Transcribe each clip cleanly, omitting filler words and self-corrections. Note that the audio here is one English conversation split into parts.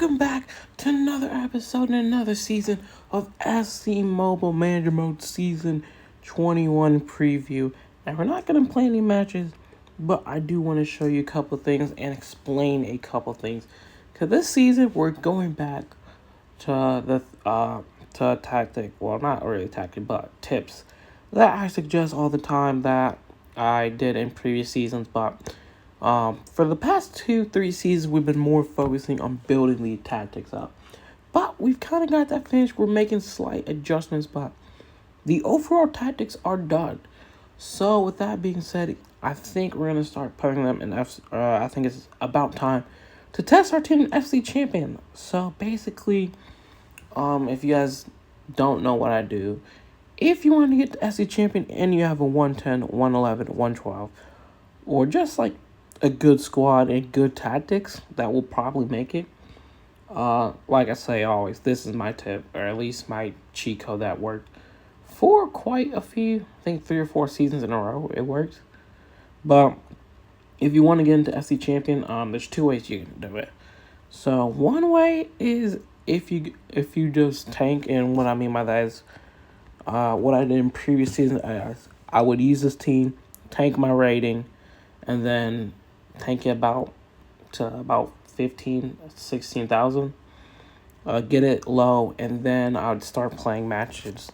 welcome back to another episode and another season of SC Mobile Manager Mode Season 21 preview. And we're not going to play any matches, but I do want to show you a couple things and explain a couple things. Because this season, we're going back to to tactic, well, not really tactic, but tips that I suggest all the time that I did in previous seasons, but for the past 2-3 seasons, we've been more focusing on building the tactics up. But we've kind of got that finished. We're making slight adjustments, but the overall tactics are done. So with that being said, I think we're gonna start putting them in I think it's about time to test our team in FC Champion. So basically, if you guys don't know what I do, if you want to get to FC Champion and you have a 110, 111, 112, or just like a good squad and good tactics, that will probably make it. Like I say always, this is my tip, or at least my cheat code that worked for quite a few, I think 3 or 4 seasons in a row, it works. But if you want to get into FC Champion, there's 2 ways you can do it. So one way is if you just tank, and what I mean by that is what I did in previous seasons. I would use this team, tank my rating, and then tank it about 15, 16,000. Get it low, and then I would start playing matches.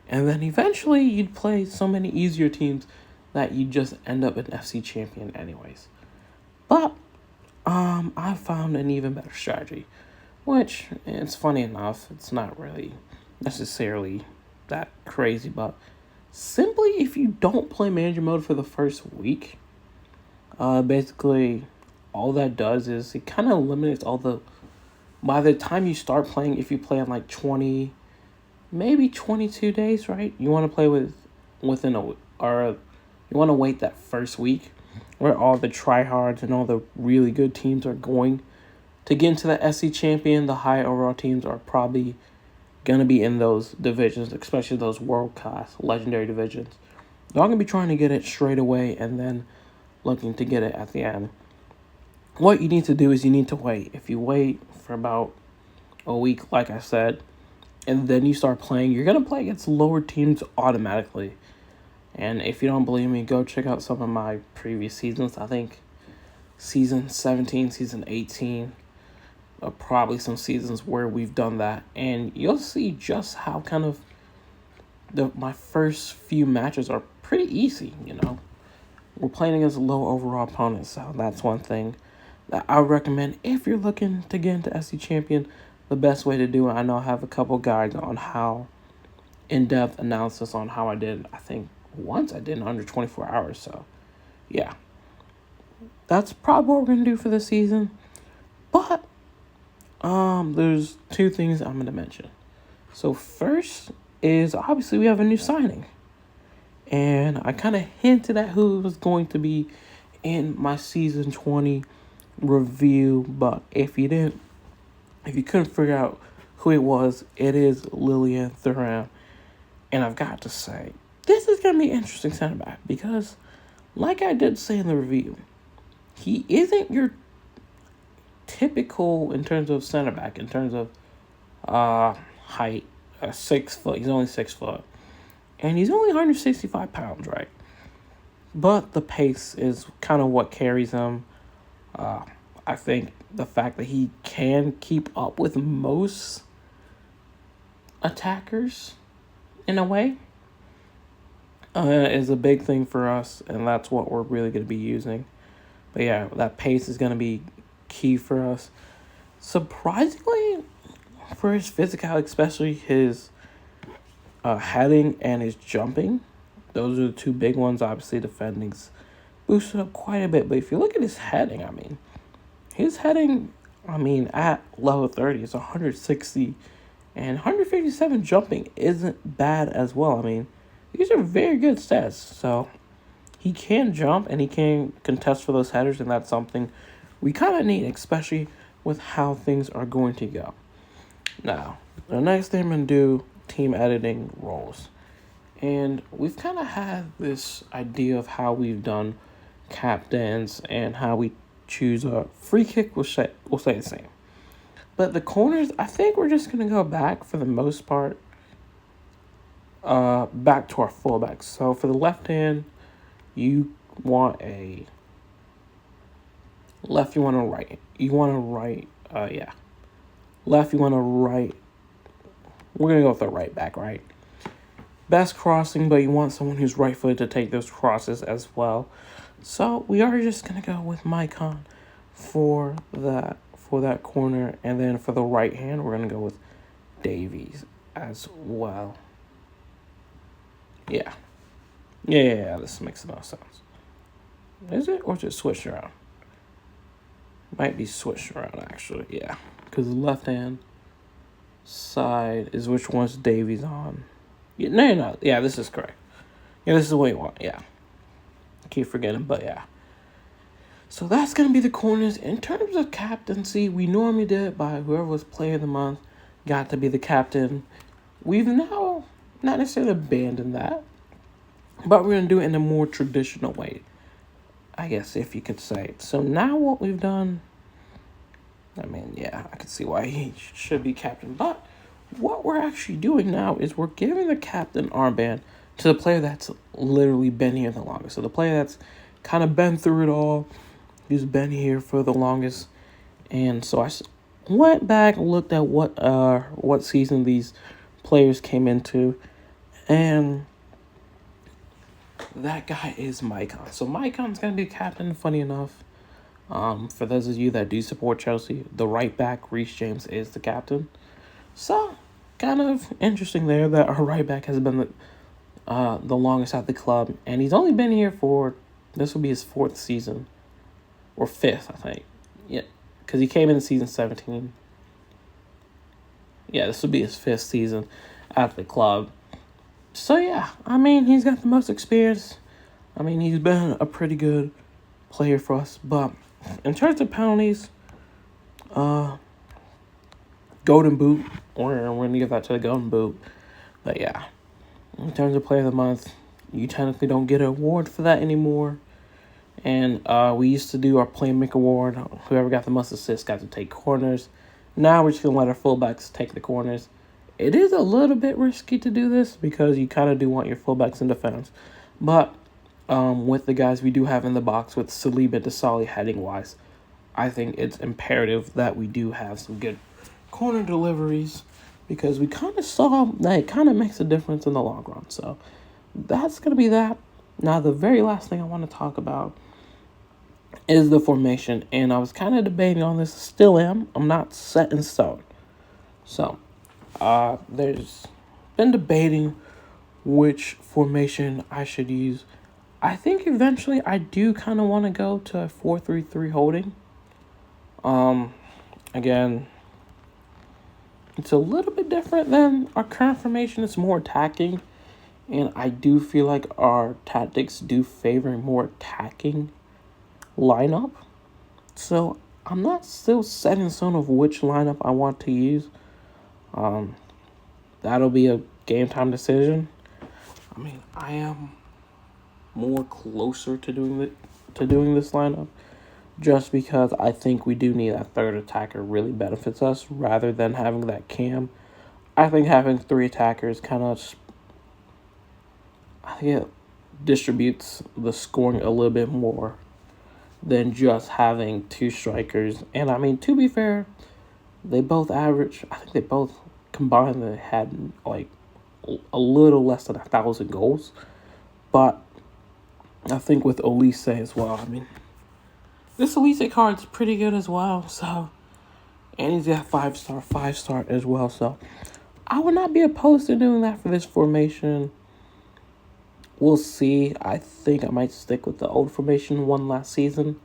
And then eventually you'd play so many easier teams that you just end up an FC Champion anyways. But I found an even better strategy, which, it's funny enough, it's not really necessarily that crazy, but simply if you don't play manager mode for the first week, basically all that does is it kind of eliminates all the, by the time you start playing, if you play on like 20, maybe 22 days, right? You want to play within or you want to wait that first week where all the tryhards and all the really good teams are going to get into the SC Champion. The high overall teams are probably going to be in those divisions, especially those world-class legendary divisions. They're all going to be trying to get it straight away and then looking to get it at the end. What you need to do is you need to wait. If you wait for about a week, like I said, and then you start playing, you're going to play against lower teams automatically. And if you don't believe me, go check out some of my previous seasons. I think season 17, season 18, probably some seasons where we've done that. And you'll see just how kind of my first few matches are pretty easy, We're playing against low overall opponents, so that's one thing that I would recommend if you're looking to get into SC Champion. The best way to do it, I know I have a couple guides on how, in-depth analysis on how I did. I think once I did in under 24 hours, so yeah. That's probably what we're going to do for this season. But there's 2 things I'm going to mention. So first is, obviously, we have a new signing. And I kind of hinted at who it was going to be in my Season 20 review. But if you couldn't figure out who it was, it is Lilian Thuram. And I've got to say, this is going to be an interesting center back because, like I did say in the review, he isn't your typical in terms of center back, in terms of height, 6 foot. He's only 6 foot. And he's only 165 pounds, right? But the pace is kind of what carries him. I think the fact that he can keep up with most attackers, in a way, is a big thing for us. And that's what we're really going to be using. But yeah, that pace is going to be key for us. Surprisingly, for his physicality, especially his heading and his jumping, those are the 2 big ones. Obviously, defending's boosted up quite a bit. But if you look at his heading, at level 30 is 160, and 157 jumping isn't bad as well. These are very good stats. So he can jump and he can contest for those headers, and that's something we kind of need, especially with how things are going to go. Now, the next thing I'm going to do, team editing roles. And we've kind of had this idea of how we've done captains and how we choose a free kick. We'll say the same. But the corners, I think we're just going to go back for the most part. Back to our fullbacks. So for the left hand, you want a left, you want a right. You want a right, Left, you want a right. We're going to go with the right back, right? Best crossing, but you want someone who's right-footed to take those crosses as well. So we are just going to go with Maicon for that corner. And then for the right hand, we're going to go with Davies as well. Yeah. This makes the most sense. Is it? Or just switched around? Might be switched around, actually. Yeah. Because the left hand side is which one's Davies on. Yeah, no. Yeah, this is correct. Yeah, this is what you want. Yeah. I keep forgetting, but yeah. So that's going to be the corners. In terms of captaincy, we normally did it by whoever was player of the month got to be the captain. We've now not necessarily abandoned that, but we're going to do it in a more traditional way, I guess, if you could say. So now what we've done, I mean, yeah, I can see why he should be captain. But what we're actually doing now is we're giving the captain armband to the player that's literally been here the longest. So the player that's kind of been through it all, who's been here for the longest. And so I went back and looked at what season these players came into. And that guy is Maicon. So Maicon's going to be captain, funny enough. For those of you that do support Chelsea, the right back, Reece James, is the captain. So, kind of interesting there that our right back has been the longest at the club. And he's only been here for, this will be his 4th season. Or 5th, I think. Yeah, because he came in season 17. Yeah, this will be his 5th season at the club. So, yeah, I mean, he's got the most experience. I mean, he's been a pretty good player for us. But in terms of penalties, Golden Boot. We're going to give that to the Golden Boot. But, yeah, in terms of player of the month, you technically don't get an award for that anymore. And we used to do our Playmaker Award. Whoever got the most assists got to take corners. Now we're just going to let our fullbacks take the corners. It is a little bit risky to do this because you kind of do want your fullbacks in defense. But with the guys we do have in the box with Saliba and Desali heading-wise, I think it's imperative that we do have some good corner deliveries because we kind of saw that it kind of makes a difference in the long run. So that's going to be that. Now, the very last thing I want to talk about is the formation. And I was kind of debating on this. Still am. I'm not set in stone. So there's been debating which formation I should use. I think eventually I do kind of want to go to a 4-3-3 holding. Again, it's a little bit different than our current formation. It's more attacking. And I do feel like our tactics do favor a more attacking lineup. So I'm not still set in stone of which lineup I want to use. That'll be a game time decision. I mean, I am more closer to doing this lineup just because I think we do need that third attacker really benefits us rather than having that cam. I think having 3 attackers kind of distributes the scoring a little bit more than just having 2 strikers. And I mean, to be fair, they both average. I think they both combined they had like a little less than 1,000 goals. But I think with Olise as well, I mean, this Olise card's pretty good as well. So, and he's got 5-star as well. So, I would not be opposed to doing that for this formation. We'll see. I think I might stick with the old formation one last season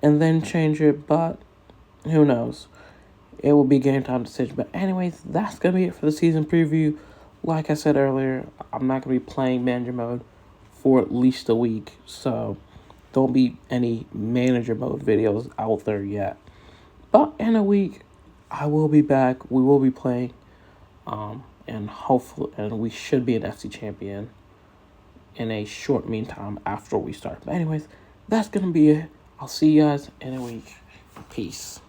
and then change it, but who knows? It will be game time decision. But anyways, that's going to be it for the season preview. Like I said earlier, I'm not going to be playing manager mode for at least a week, so don't be any manager mode videos out there yet. But in a week, I will be back. We will be playing, and hopefully, and we should be an FC champion in a short meantime after we start. But anyways, that's going to be it. I'll see you guys in a week. Peace.